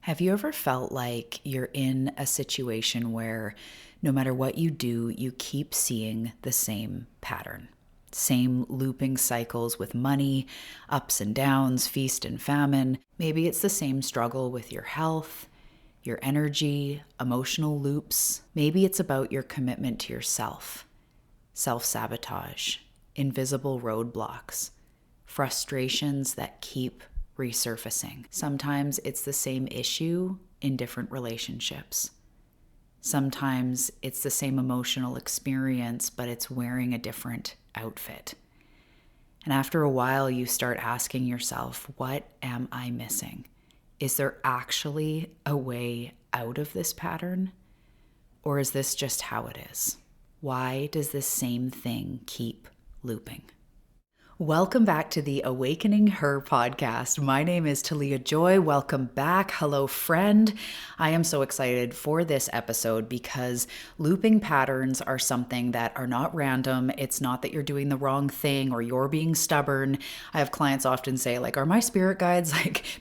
Have you ever felt like you're in a situation where no matter what you do, you keep seeing the same pattern? Same looping cycles with money, ups and downs, feast and famine. Maybe it's the same struggle with your health, your energy, emotional loops. Maybe it's about your commitment to yourself, self-sabotage, invisible roadblocks, frustrations that keep resurfacing. Sometimes it's the same issue in different relationships. Sometimes it's the same emotional experience, but it's wearing a different outfit. And after a while, you start asking yourself, what am I missing? Is there actually a way out of this pattern? Or is this just how it is? Why does this same thing keep looping? Welcome back to the Awakening Her podcast. My name is Talia Joy. Welcome back. Hello, friend. I am so excited for this episode because looping patterns are something that are not random. It's not that you're doing the wrong thing or you're being stubborn. I have clients often say, are my spirit guides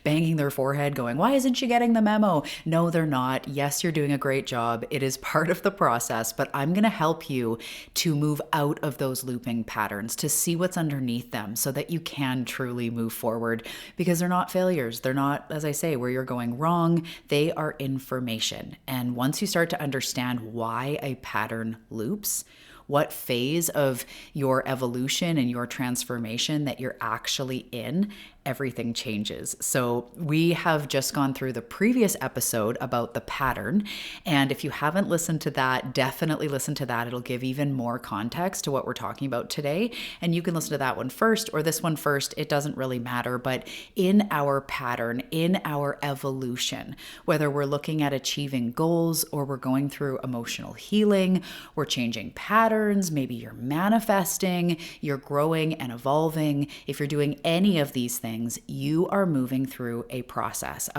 banging their forehead going, why isn't she getting the memo? No, they're not. Yes, you're doing a great job. It is part of the process, but I'm going to help you to move out of those looping patterns, to see what's underneath them so that you can truly move forward, because they're not failures. They're not, as I say, where you're going wrong. They are information. And once you start to understand why a pattern loops, what phase of your evolution and your transformation that you're actually in, everything changes. So we have just gone through the previous episode about the pattern. And if you haven't listened to that, definitely listen to that. It'll give even more context to what we're talking about today. And you can listen to that one first or this one first. It doesn't really matter. But in our pattern, in our evolution, whether we're looking at achieving goals or we're going through emotional healing, we're changing patterns, maybe you're manifesting, you're growing and evolving. If you're doing any of these things, you are moving through a process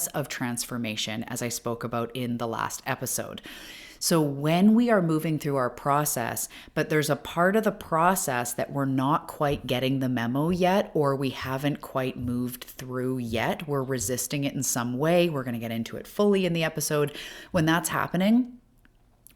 of transformation, as I spoke about in the last episode. So when we are moving through our process, but there's a part of the process that we're not quite getting the memo yet, or we haven't quite moved through yet, we're resisting it in some way. We're going to get into it fully in the episode. When that's happening,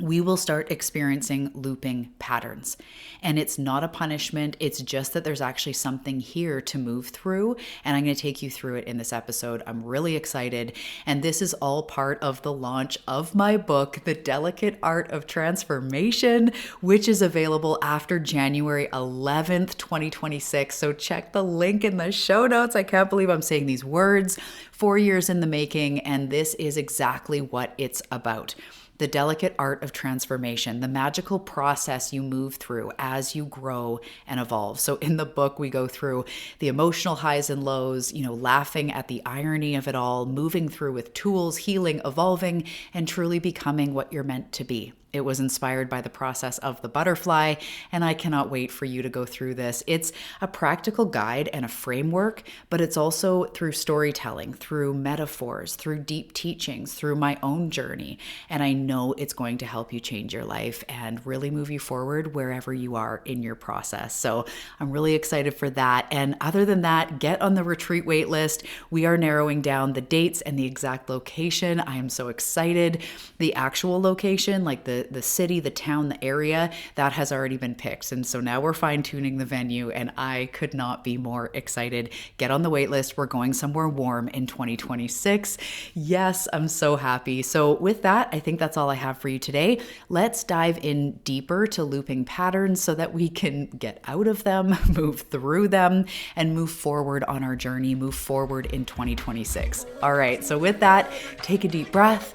we will start experiencing looping patterns. And it's not a punishment. It's just that there's actually something here to move through. And I'm going to take you through it in this episode. I'm really excited. And this is all part of the launch of my book, The Delicate Art of Transformation, which is available after January 11th, 2026. So check the link in the show notes. I can't believe I'm saying these words. 4 years in the making. And this is exactly what it's about. The delicate art of transformation, the magical process you move through as you grow and evolve. So in the book, we go through the emotional highs and lows, laughing at the irony of it all, moving through with tools, healing, evolving, and truly becoming what you're meant to be. It was inspired by the process of the butterfly, and I cannot wait for you to go through this. It's a practical guide and a framework, but it's also through storytelling, through metaphors, through deep teachings, through my own journey. And I know it's going to help you change your life and really move you forward wherever you are in your process. So I'm really excited for that. And other than that, get on the retreat wait list. We are narrowing down the dates and the exact location. I am so excited. The actual location, the city, the town, the area, that has already been picked. And so now we're fine-tuning the venue, and I could not be more excited. Get on the wait list. We're going somewhere warm in 2026. Yes, I'm so happy. So with that, I think that's all I have for you today. Let's dive in deeper to looping patterns so that we can get out of them, move through them, and move forward on our journey, move forward in 2026. All right, so with that, take a deep breath.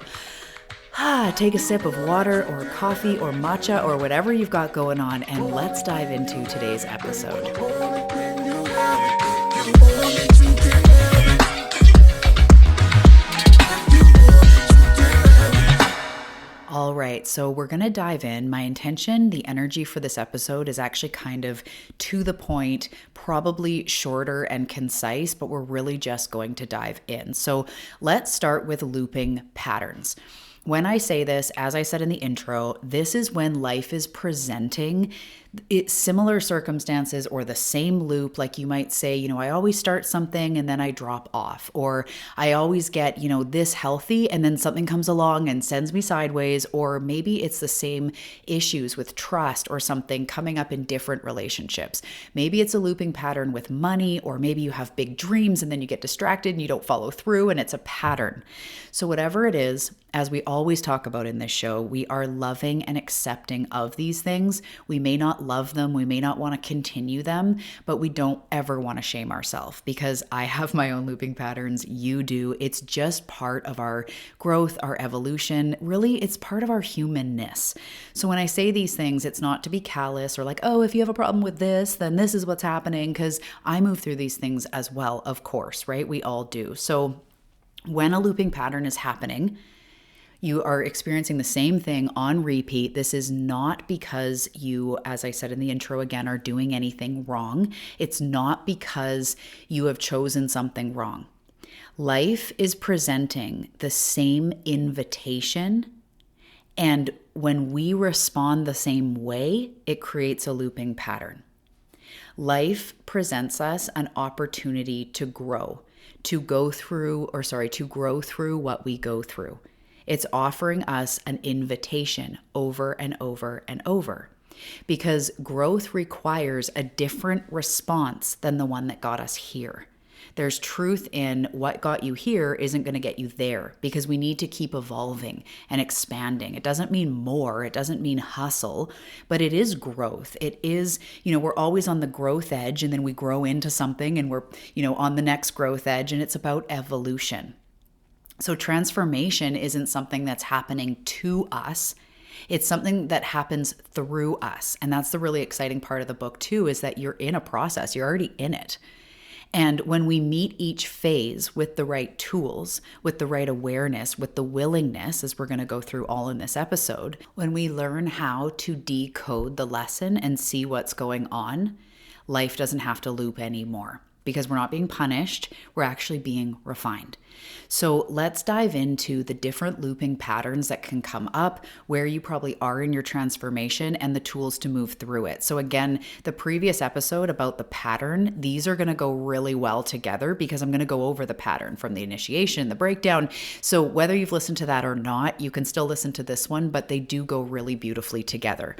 Take a sip of water or coffee or matcha or whatever you've got going on, and let's dive into today's episode. All right, so we're going to dive in. My intention, the energy for this episode is actually kind of to the point, probably shorter and concise, but we're really just going to dive in. So let's start with looping patterns. When I say this, as I said in the intro, this is when life is presenting Similar circumstances or the same loop. Like you might say, I always start something and then I drop off, or I always get, this healthy and then something comes along and sends me sideways. Or maybe it's the same issues with trust or something coming up in different relationships. Maybe it's a looping pattern with money, or maybe you have big dreams and then you get distracted and you don't follow through, and it's a pattern. So whatever it is, as we always talk about in this show, we are loving and accepting of these things. We may not love them, we may not want to continue them, but we don't ever want to shame ourselves, because I have my own looping patterns, you do. It's just part of our growth, our evolution. Really, it's part of our humanness. So when I say these things, it's not to be callous or like, oh, if you have a problem with this, then this is what's happening, because I move through these things as well, of course, right? We all do. So when a looping pattern is happening, you are experiencing the same thing on repeat. This is not because you, as I said in the intro again, are doing anything wrong. It's not because you have chosen something wrong. Life is presenting the same invitation, and when we respond the same way, it creates a looping pattern. Life presents us an opportunity to grow, to grow through what we go through. It's offering us an invitation over and over and over, because growth requires a different response than the one that got us here. There's truth in what got you here isn't going to get you there, because we need to keep evolving and expanding. It doesn't mean more, it doesn't mean hustle, but it is growth. It is, we're always on the growth edge, and then we grow into something and we're, on the next growth edge, and it's about evolution. So transformation isn't something that's happening to us. It's something that happens through us. And that's the really exciting part of the book too, is that you're in a process. You're already in it. And when we meet each phase with the right tools, with the right awareness, with the willingness, as we're going to go through all in this episode, when we learn how to decode the lesson and see what's going on, life doesn't have to loop anymore. Because we're not being punished, we're actually being refined. So let's dive into the different looping patterns that can come up, where you probably are in your transformation, and the tools to move through it. So again, the previous episode about the pattern, these are going to go really well together, because I'm going to go over the pattern from the initiation, the breakdown. So whether you've listened to that or not, you can still listen to this one, but they do go really beautifully together.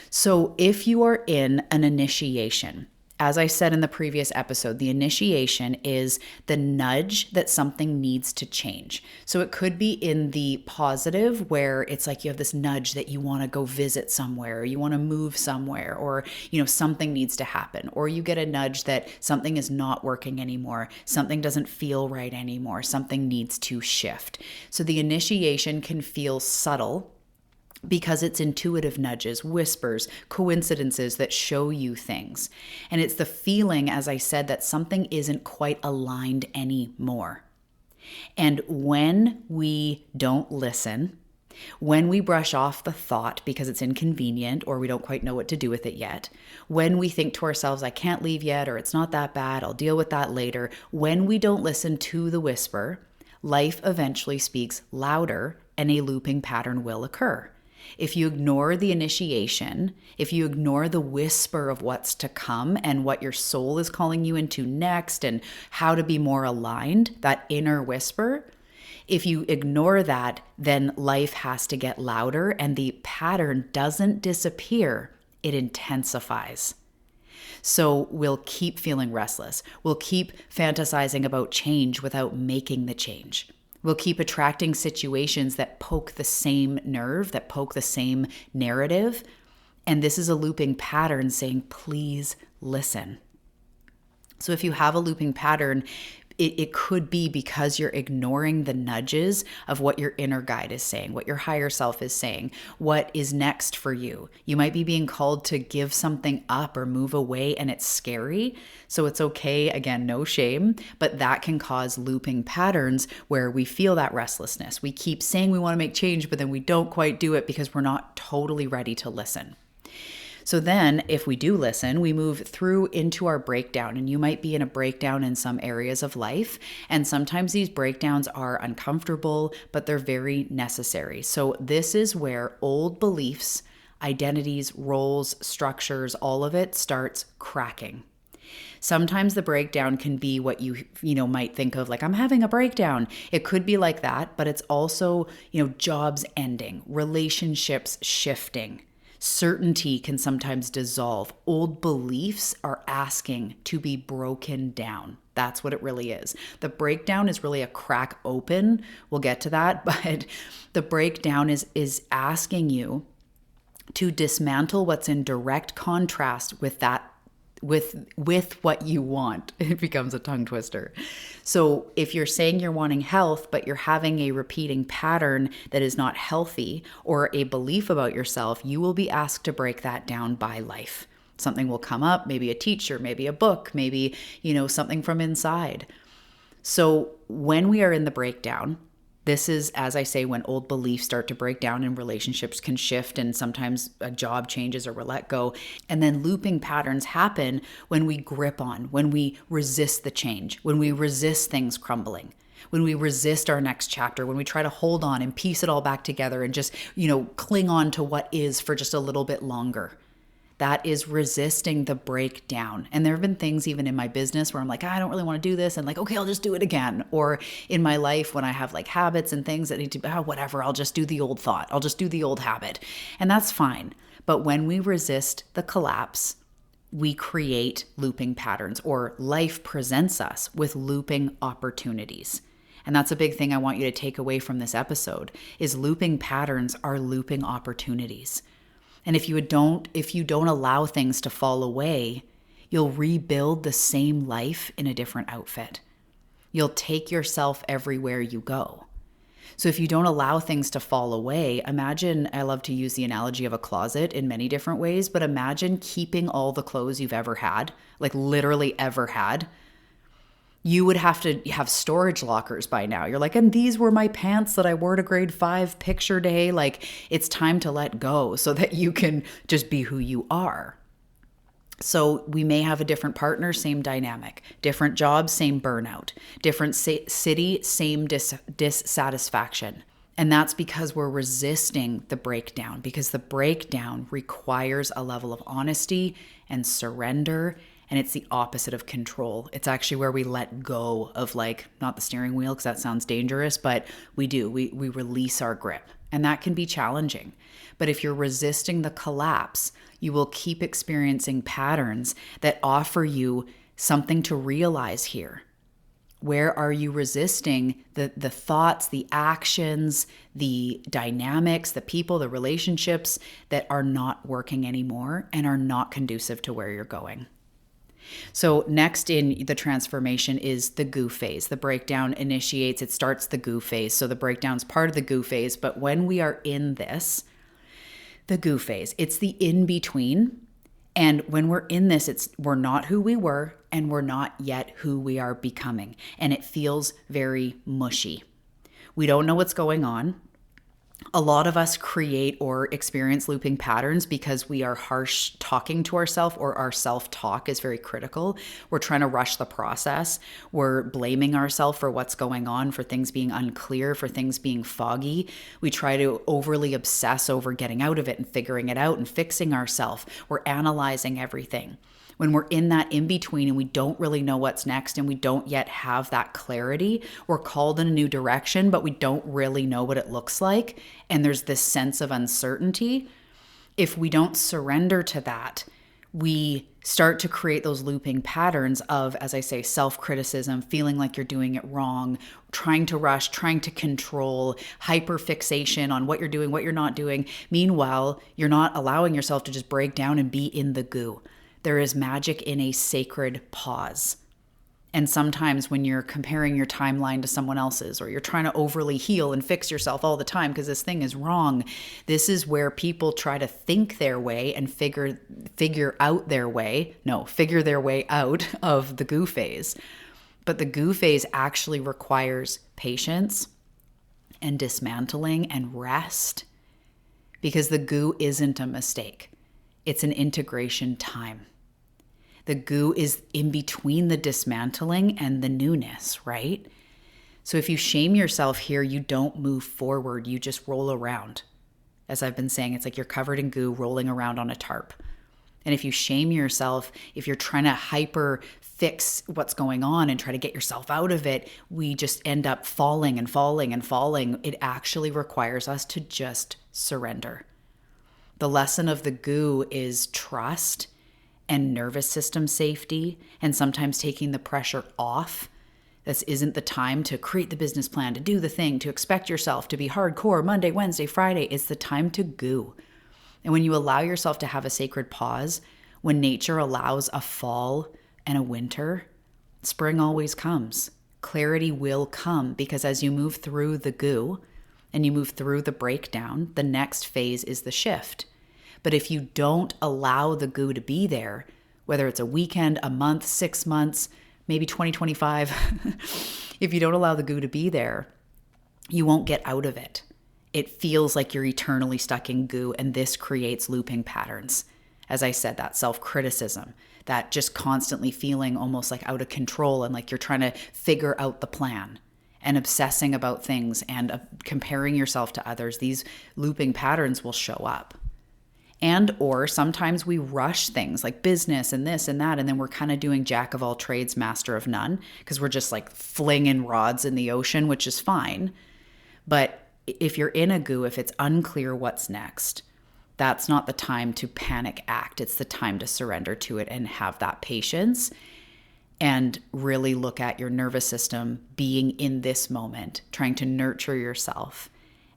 So if you are in an initiation, as I said in the previous episode, the initiation is the nudge that something needs to change. So it could be in the positive, where it's like you have this nudge that you want to go visit somewhere, or you want to move somewhere, or something needs to happen. Or you get a nudge that something is not working anymore, something doesn't feel right anymore, something needs to shift. So the initiation can feel subtle, because it's intuitive nudges, whispers, coincidences that show you things. And it's the feeling, as I said, that something isn't quite aligned anymore. And when we don't listen, when we brush off the thought because it's inconvenient, or we don't quite know what to do with it yet, when we think to ourselves, I can't leave yet, or it's not that bad, I'll deal with that later, when we don't listen to the whisper, life eventually speaks louder and a looping pattern will occur. If you ignore the initiation, if you ignore the whisper of what's to come and what your soul is calling you into next and how to be more aligned, that inner whisper, if you ignore that, then life has to get louder, and the pattern doesn't disappear, it intensifies. So we'll keep feeling restless. We'll keep fantasizing about change without making the change. We'll keep attracting situations that poke the same nerve, that poke the same narrative. And this is a looping pattern saying, please listen. So if you have a looping pattern, it could be because you're ignoring the nudges of what your inner guide is saying, what your higher self is saying, what is next for you. You might be being called to give something up or move away, and it's scary. So it's okay, again, no shame, but that can cause looping patterns where we feel that restlessness. We keep saying we want to make change, but then we don't quite do it because we're not totally ready to listen. So then if we do listen, we move through into our breakdown, and you might be in a breakdown in some areas of life. And sometimes these breakdowns are uncomfortable, but they're very necessary. So this is where old beliefs, identities, roles, structures, all of it starts cracking. Sometimes the breakdown can be what you might think of like, I'm having a breakdown. It could be like that, but it's also, jobs ending, relationships shifting. Certainty can sometimes dissolve. Old beliefs are asking to be broken down. That's what it really is. The breakdown is really a crack open. We'll get to that, but the breakdown is asking you to dismantle what's in direct contrast with that with what you want. It becomes a tongue twister. So if you're saying you're wanting health, but you're having a repeating pattern that is not healthy or a belief about yourself, you will be asked to break that down by life. Something will come up, maybe a teacher, maybe a book, maybe, something from inside. So when we are in the breakdown, this is, as I say, when old beliefs start to break down and relationships can shift and sometimes a job changes or we're let go. And then looping patterns happen when we grip on, when we resist the change, when we resist things crumbling, when we resist our next chapter, when we try to hold on and piece it all back together and just, cling on to what is for just a little bit longer. That is resisting the breakdown. And there have been things even in my business where I'm like, I don't really want to do this. And like, okay, I'll just do it again. Or in my life when I have like habits and things that need to be, whatever, I'll just do the old thought. I'll just do the old habit. And that's fine. But when we resist the collapse, we create looping patterns, or life presents us with looping opportunities. And that's a big thing I want you to take away from this episode is looping patterns are looping opportunities. And if you don't allow things to fall away, you'll rebuild the same life in a different outfit. You'll take yourself everywhere you go. So if you don't allow things to fall away, imagine, I love to use the analogy of a closet in many different ways, but imagine keeping all the clothes you've ever had, like literally ever had. You would have to have storage lockers by now. You're like, and these were my pants that I wore to grade 5 picture day. Like, it's time to let go so that you can just be who you are. So we may have a different partner, same dynamic. Different job, same burnout. Different city, same dissatisfaction. And that's because we're resisting the breakdown, because the breakdown requires a level of honesty and surrender. And it's the opposite of control. It's actually where we let go of, like, not the steering wheel, because that sounds dangerous, but we do. We release our grip. And that can be challenging. But if you're resisting the collapse, you will keep experiencing patterns that offer you something to realize here. Where are you resisting the thoughts, the actions, the dynamics, the people, the relationships that are not working anymore and are not conducive to where you're going? So next in the transformation is the goo phase. The breakdown initiates, it starts the goo phase. So the breakdown's part of the goo phase. But when we are in this, the goo phase, it's the in-between. And when we're in this, we're not who we were and we're not yet who we are becoming. And it feels very mushy. We don't know what's going on. A lot of us create or experience looping patterns because we are harsh talking to ourselves, or our self-talk is very critical. We're trying to rush the process. We're blaming ourselves for what's going on, for things being unclear, for things being foggy. We try to overly obsess over getting out of it and figuring it out and fixing ourselves. We're analyzing everything. When we're in that in-between and we don't really know what's next and we don't yet have that clarity, we're called in a new direction, but we don't really know what it looks like. And there's this sense of uncertainty. If we don't surrender to that, we start to create those looping patterns of, as I say, self-criticism, feeling like you're doing it wrong, trying to rush, trying to control, hyper-fixation on what you're doing, what you're not doing. Meanwhile, you're not allowing yourself to just break down and be in the goo. There is magic in a sacred pause. And sometimes when you're comparing your timeline to someone else's, or you're trying to overly heal and fix yourself all the time because this thing is wrong, this is where people try to think their way and figure their way out of the goo phase. But the goo phase actually requires patience and dismantling and rest, because the goo isn't a mistake. It's an integration time. The goo is in between the dismantling and the newness, right? So if you shame yourself here, you don't move forward, you just roll around. As I've been saying, it's like you're covered in goo rolling around on a tarp. And if you shame yourself, if you're trying to hyper fix what's going on and try to get yourself out of it, we just end up falling and falling and falling. It actually requires us to just surrender. The lesson of the goo is trust and nervous system safety, and sometimes taking the pressure off. This isn't the time to create the business plan, to do the thing, to expect yourself to be hardcore Monday, Wednesday, Friday. It's the time to goo. And when you allow yourself to have a sacred pause, when nature allows a fall and a winter, spring always comes. Clarity will come, because as you move through the goo and you move through the breakdown, the next phase is the shift. But if you don't allow the goo to be there, whether it's a weekend, a month, 6 months, maybe 2025, if you don't allow the goo to be there, you won't get out of it. It feels like you're eternally stuck in goo, and this creates looping patterns. As I said, that self-criticism, that just constantly feeling almost like out of control and like you're trying to figure out the plan, and obsessing about things and comparing yourself to others. These looping patterns will show up. And or sometimes we rush things like business and this and that, and then we're kind of doing jack of all trades, master of none, because we're just like flinging rods in the ocean, which is fine. But if you're in a goo, if it's unclear what's next, that's not the time to panic act. It's the time to surrender to it and have that patience and really look at your nervous system being in this moment, trying to nurture yourself,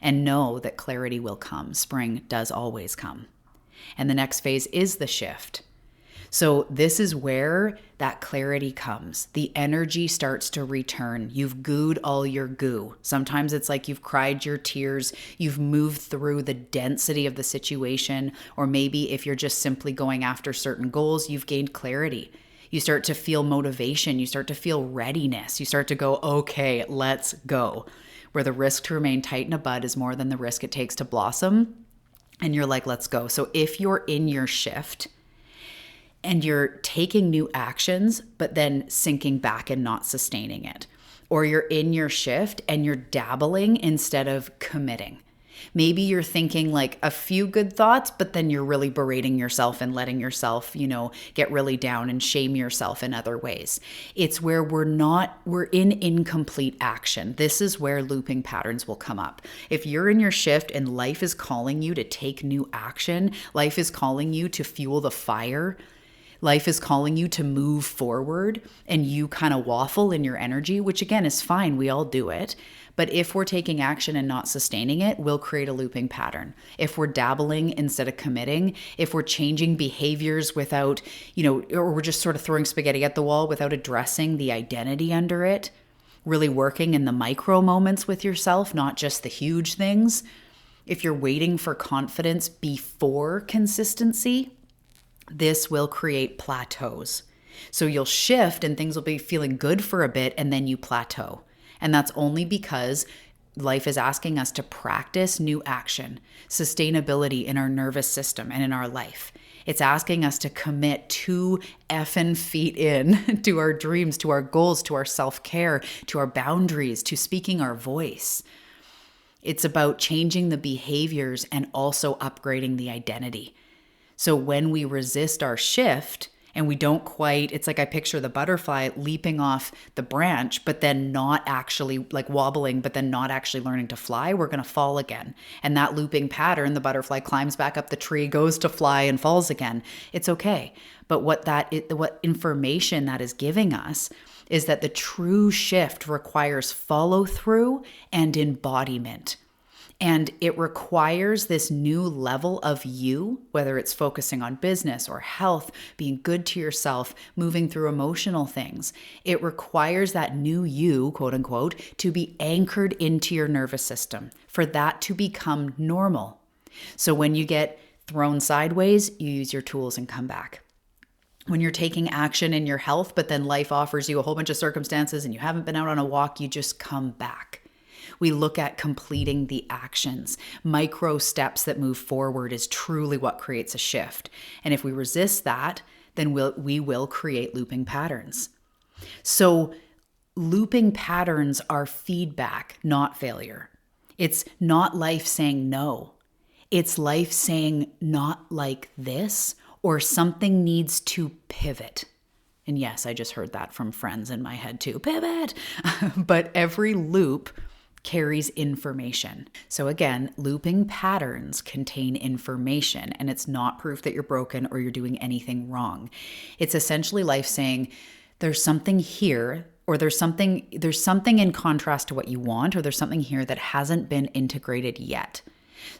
and know that clarity will come. Spring does always come. And the next phase is the shift. So this is where that clarity comes. The energy starts to return. You've gooed all your goo. Sometimes it's like you've cried your tears. You've moved through the density of the situation. Or maybe if you're just simply going after certain goals, you've gained clarity. You start to feel motivation. You start to feel readiness. You start to go, okay, let's go. Where the risk to remain tight in a bud is more than the risk it takes to blossom. And you're like, let's go. So if you're in your shift and you're taking new actions, but then sinking back and not sustaining it, or you're in your shift and you're dabbling instead of committing. Maybe you're thinking like a few good thoughts, but then you're really berating yourself and letting yourself, get really down and shame yourself in other ways. It's where we're in incomplete action. This is where looping patterns will come up. If you're in your shift and life is calling you to take new action, life is calling you to fuel the fire, life is calling you to move forward, and you kind of waffle in your energy, which again is fine. We all do it. But if we're taking action and not sustaining it, we'll create a looping pattern. If we're dabbling instead of committing, if we're changing behaviors without, or we're just sort of throwing spaghetti at the wall without addressing the identity under it, really working in the micro moments with yourself, not just the huge things. If you're waiting for confidence before consistency, this will create plateaus. So you'll shift and things will be feeling good for a bit, and then you plateau. And that's only because life is asking us to practice new action, sustainability in our nervous system and in our life. It's asking us to commit 2 effing feet in to our dreams, to our goals, to our self-care, to our boundaries, to speaking our voice. It's about changing the behaviors and also upgrading the identity. So when we resist our shift, and we don't quite, it's like I picture the butterfly leaping off the branch, but then not actually like wobbling, but then not actually learning to fly, we're going to fall again. And that looping pattern, the butterfly climbs back up the tree, goes to fly and falls again. It's okay. But what information that is giving us is that the true shift requires follow through and embodiment. And it requires this new level of you, whether it's focusing on business or health, being good to yourself, moving through emotional things. It requires that new you, quote unquote, to be anchored into your nervous system, for that to become normal. So when you get thrown sideways, you use your tools and come back. When you're taking action in your health, but then life offers you a whole bunch of circumstances and you haven't been out on a walk, you just come back. We look at completing the actions. Micro steps that move forward is truly what creates a shift. And if we resist that, then we will create looping patterns. So looping patterns are feedback, not failure. It's not life saying no. It's life saying, not like this, or something needs to pivot. And yes, I just heard that from friends in my head too. Pivot. But every loop carries information. So again, looping patterns contain information, and it's not proof that you're broken or you're doing anything wrong. It's essentially life saying, there's something here, or there's something in contrast to what you want, or there's something here that hasn't been integrated yet.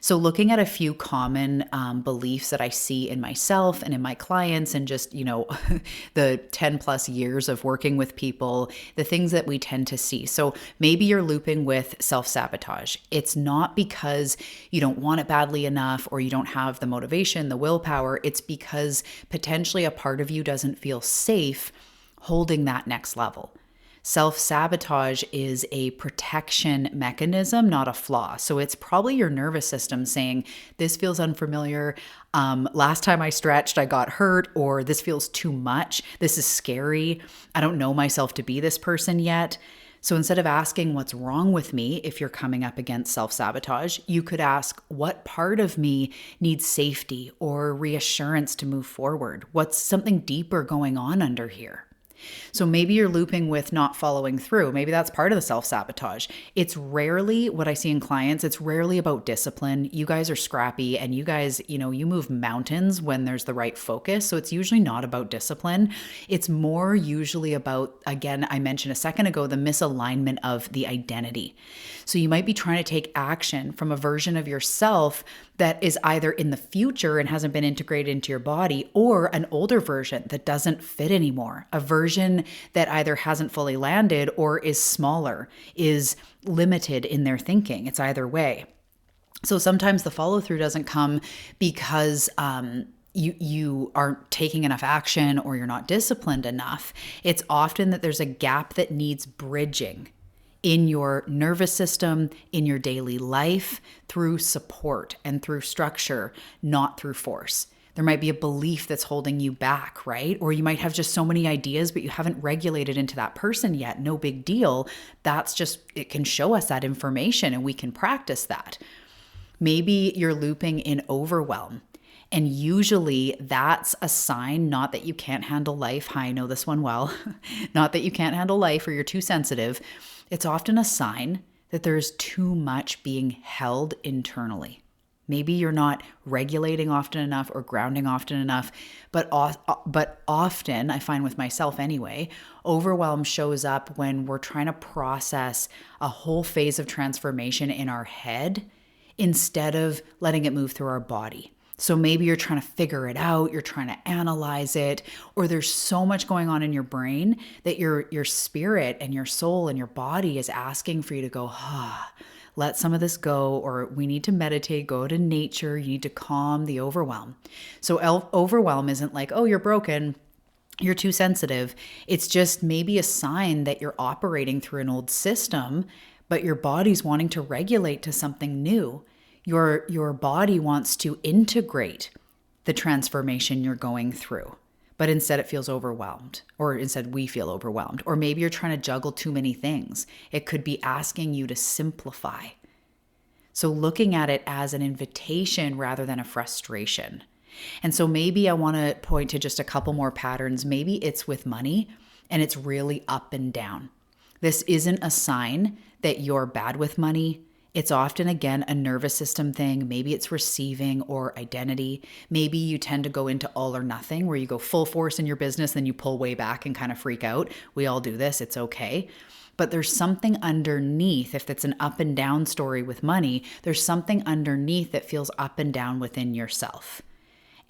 So looking at a few common beliefs that I see in myself and in my clients, and just, the 10 plus years of working with people, the things that we tend to see. So maybe you're looping with self-sabotage. It's not because you don't want it badly enough or you don't have the motivation, the willpower. It's because potentially a part of you doesn't feel safe holding that next level. Self-sabotage is a protection mechanism, not a flaw. So it's probably your nervous system saying, this feels unfamiliar. Last time I stretched, I got hurt, or this feels too much. This is scary. I don't know myself to be this person yet. So instead of asking what's wrong with me, if you're coming up against self-sabotage, you could ask, what part of me needs safety or reassurance to move forward? What's something deeper going on under here? So maybe you're looping with not following through. Maybe that's part of the self-sabotage. It's rarely, what I see in clients, it's rarely about discipline. You guys are scrappy, and you guys, you move mountains when there's the right focus. So it's usually not about discipline. It's more usually about, again, I mentioned a second ago, the misalignment of the identity. So you might be trying to take action from a version of yourself that is either in the future and hasn't been integrated into your body, or an older version that doesn't fit anymore, a version that either hasn't fully landed or is smaller, is limited in their thinking. It's either way. So sometimes the follow through doesn't come because you aren't taking enough action or you're not disciplined enough. It's often that there's a gap that needs bridging in your nervous system, in your daily life, through support and through structure, not through force. There might be a belief that's holding you back, right? Or you might have just so many ideas, but you haven't regulated into that person yet. No big deal. That's just, it can show us that information and we can practice that. Maybe you're looping in overwhelm. And usually that's a sign, not that you can't handle life. Hi, I know this one well. Not that you can't handle life or you're too sensitive. It's often a sign that there's too much being held internally. Maybe you're not regulating often enough or grounding often enough, but often, I find with myself anyway, overwhelm shows up when we're trying to process a whole phase of transformation in our head instead of letting it move through our body. So maybe you're trying to figure it out, you're trying to analyze it, or there's so much going on in your brain that your spirit and your soul and your body is asking for you to go, let some of this go, or we need to meditate, go to nature, you need to calm the overwhelm. So overwhelm isn't like, oh, you're broken, you're too sensitive. It's just maybe a sign that you're operating through an old system, but your body's wanting to regulate to something new. Your body wants to integrate the transformation you're going through, but instead it feels overwhelmed, or instead we feel overwhelmed. Or maybe you're trying to juggle too many things. It could be asking you to simplify. So looking at it as an invitation rather than a frustration. And so maybe I want to point to just a couple more patterns. Maybe it's with money and it's really up and down. This isn't a sign that you're bad with money. It's often, again, a nervous system thing. Maybe it's receiving or identity. Maybe you tend to go into all or nothing, where you go full force in your business, then you pull way back and kind of freak out. We all do this. It's okay. But there's something underneath. If it's an up and down story with money, there's something underneath that feels up and down within yourself.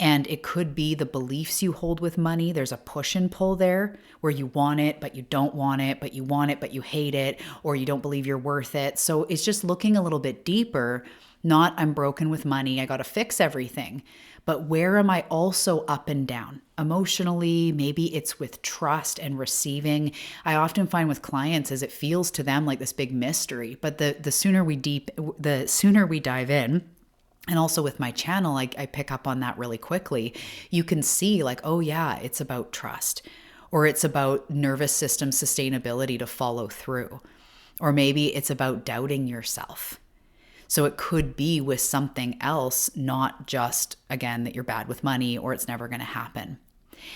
And it could be the beliefs you hold with money. There's a push and pull there where you want it, but you don't want it, but you want it, but you hate it, or you don't believe you're worth it. So it's just looking a little bit deeper, not I'm broken with money, I got to fix everything. But where am I also up and down? Emotionally, maybe it's with trust and receiving. I often find with clients is it feels to them like this big mystery, but the sooner we dive in. And also with my channel, I pick up on that really quickly. You can see like, oh yeah, it's about trust, or it's about nervous system sustainability to follow through, or maybe it's about doubting yourself. So it could be with something else, not just, again, that you're bad with money or it's never going to happen.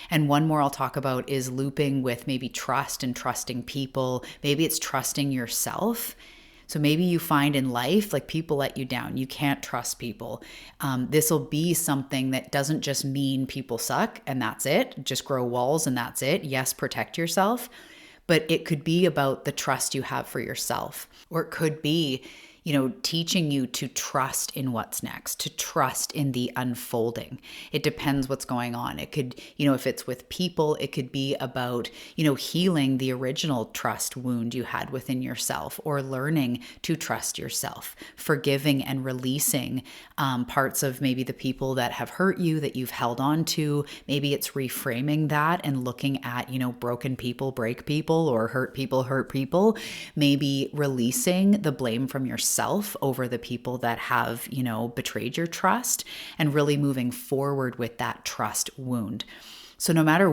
And one more I'll talk about is looping with maybe trust and trusting people. Maybe it's trusting yourself. So maybe you find in life, like, people let you down. You can't trust people. This will be something that doesn't just mean people suck and that's it. Just grow walls and that's it. Yes, protect yourself. But it could be about the trust you have for yourself. Or it could be, teaching you to trust in what's next, to trust in the unfolding. It depends what's going on. It could, if it's with people, it could be about, healing the original trust wound you had within yourself, or learning to trust yourself, forgiving and releasing parts of maybe the people that have hurt you that you've held on to. Maybe it's reframing that and looking at, broken people break people, or hurt people hurt people. Maybe releasing the blame from yourself over the people that have, betrayed your trust, and really moving forward with that trust wound. So no matter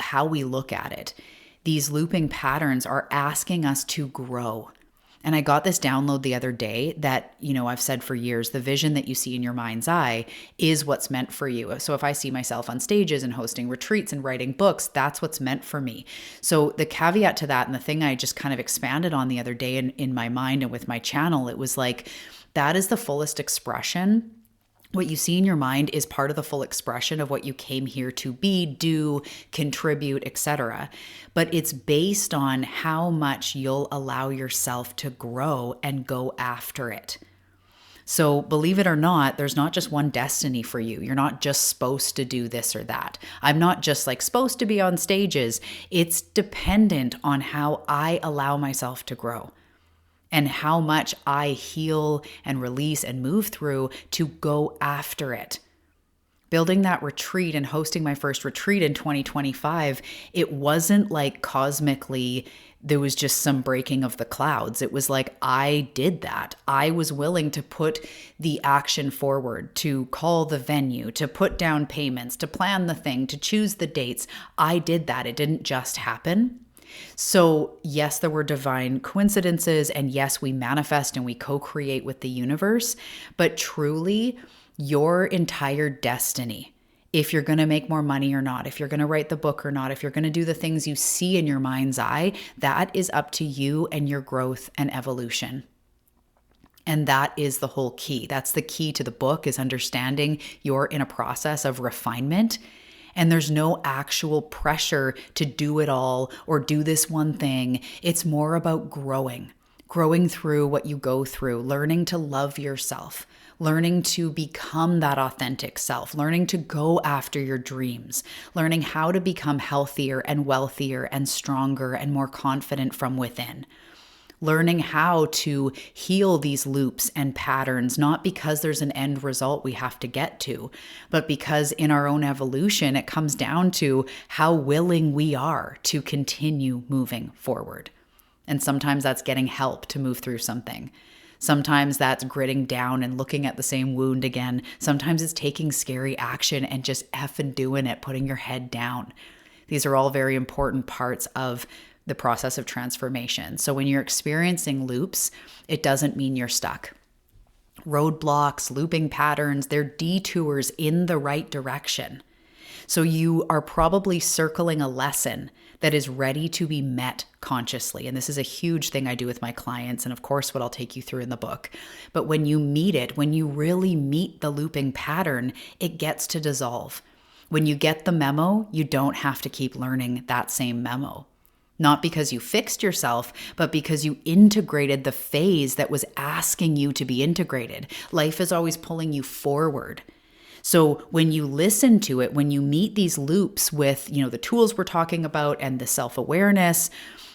how we look at it, these looping patterns are asking us to grow. And I got this download the other day that, I've said for years, the vision that you see in your mind's eye is what's meant for you. So if I see myself on stages and hosting retreats and writing books, that's what's meant for me. So the caveat to that, and the thing I just kind of expanded on the other day in my mind and with my channel, it was like, that is the fullest expression. What you see in your mind is part of the full expression of what you came here to be, do, contribute, etc. But it's based on how much you'll allow yourself to grow and go after it. So believe it or not, there's not just one destiny for you. You're not just supposed to do this or that. I'm not just supposed to be on stages. It's dependent on how I allow myself to grow, and how much I heal and release and move through to go after it. Building that retreat and hosting my first retreat in 2025, it wasn't like cosmically there was just some breaking of the clouds. It was like, I did that. I was willing to put the action forward, to call the venue, to put down payments, to plan the thing, to choose the dates. I did that. It didn't just happen. So yes, there were divine coincidences, and yes, we manifest and we co-create with the universe, but truly your entire destiny, if you're going to make more money or not, if you're going to write the book or not, if you're going to do the things you see in your mind's eye, that is up to you and your growth and evolution. And that is the whole key. That's the key to the book, is understanding you're in a process of refinement. And there's no actual pressure to do it all or do this one thing. It's more about growing through what you go through, learning to love yourself, learning to become that authentic self, learning to go after your dreams, learning how to become healthier and wealthier and stronger and more confident from within. Learning how to heal these loops and patterns, not because there's an end result we have to get to, but because in our own evolution, it comes down to how willing we are to continue moving forward. And sometimes that's getting help to move through something. Sometimes that's gritting down and looking at the same wound again. Sometimes it's taking scary action and just effing doing it, putting your head down. These are all very important parts of the process of transformation. So when you're experiencing loops, it doesn't mean you're stuck. Roadblocks, looping patterns, they're detours in the right direction. So you are probably circling a lesson that is ready to be met consciously. And this is a huge thing I do with my clients, and of course what I'll take you through in the book. But when you meet it, when you really meet the looping pattern, it gets to dissolve. When you get the memo, you don't have to keep learning that same memo. Not because you fixed yourself, but because you integrated the phase that was asking you to be integrated. Life is always pulling you forward. So when you listen to it, when you meet these loops with, the tools we're talking about and the self-awareness,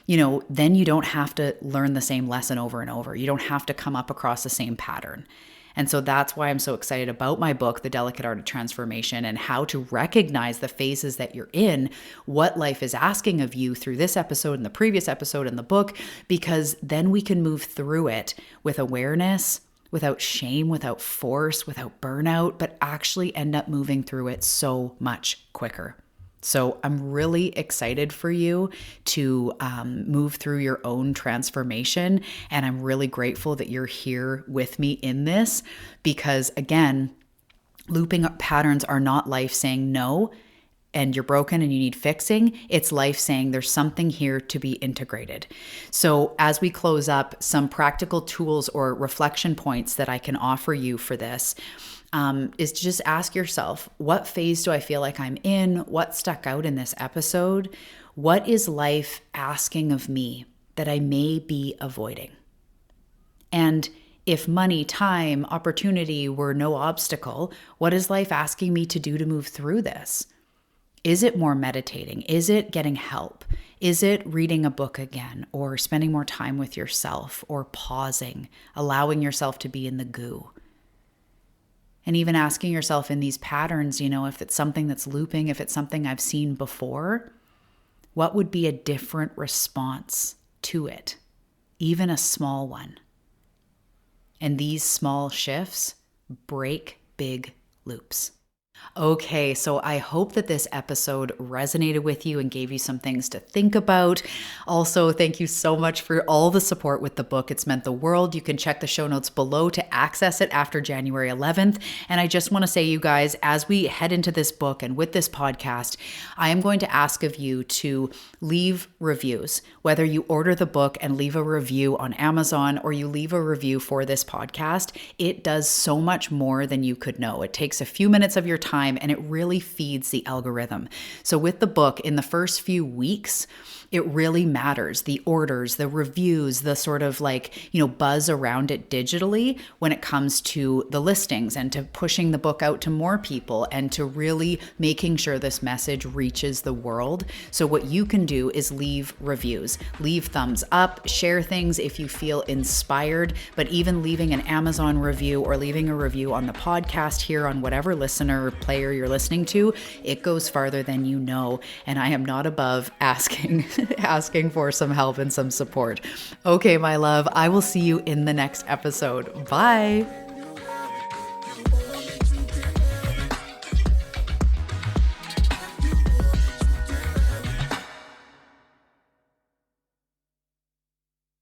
then you don't have to learn the same lesson over and over. You don't have to come up across the same pattern. And so that's why I'm so excited about my book, The Delicate Art of Transformation, and how to recognize the phases that you're in, what life is asking of you through this episode and the previous episode in the book, because then we can move through it with awareness, without shame, without force, without burnout, but actually end up moving through it so much quicker. So I'm really excited for you to move through your own transformation. And I'm really grateful that you're here with me in this because, again, looping patterns are not life saying no and you're broken and you need fixing. It's life saying there's something here to be integrated. So as we close up, some practical tools or reflection points that I can offer you for this is to just ask yourself, what phase do I feel like I'm in? What stuck out in this episode? What is life asking of me that I may be avoiding? And if money, time, opportunity were no obstacle, what is life asking me to do to move through this? Is it more meditating? Is it getting help? Is it reading a book again or spending more time with yourself or pausing, allowing yourself to be in the goo? And even asking yourself in these patterns, if it's something that's looping, if it's something I've seen before, what would be a different response to it? Even a small one. And these small shifts break big loops. Okay, so I hope that this episode resonated with you and gave you some things to think about. Also, thank you so much for all the support with the book. It's meant the world. You can check the show notes below to access it after January 11th. And I just want to say, you guys, as we head into this book and with this podcast, I am going to ask of you to leave reviews, whether you order the book and leave a review on Amazon or you leave a review for this podcast. It does so much more than you could know. It takes a few minutes of your time and it really feeds the algorithm. So with the book, in the first few weeks, it really matters. The orders, the reviews, the sort of buzz around it digitally when it comes to the listings and to pushing the book out to more people and to really making sure this message reaches the world. So what you can do is leave reviews, leave thumbs up, share things if you feel inspired, but even leaving an Amazon review or leaving a review on the podcast here on whatever listener or player you're listening to, it goes farther than you know. And I am not above asking for some help and some support. Okay, my love, I will see you in the next episode. Bye.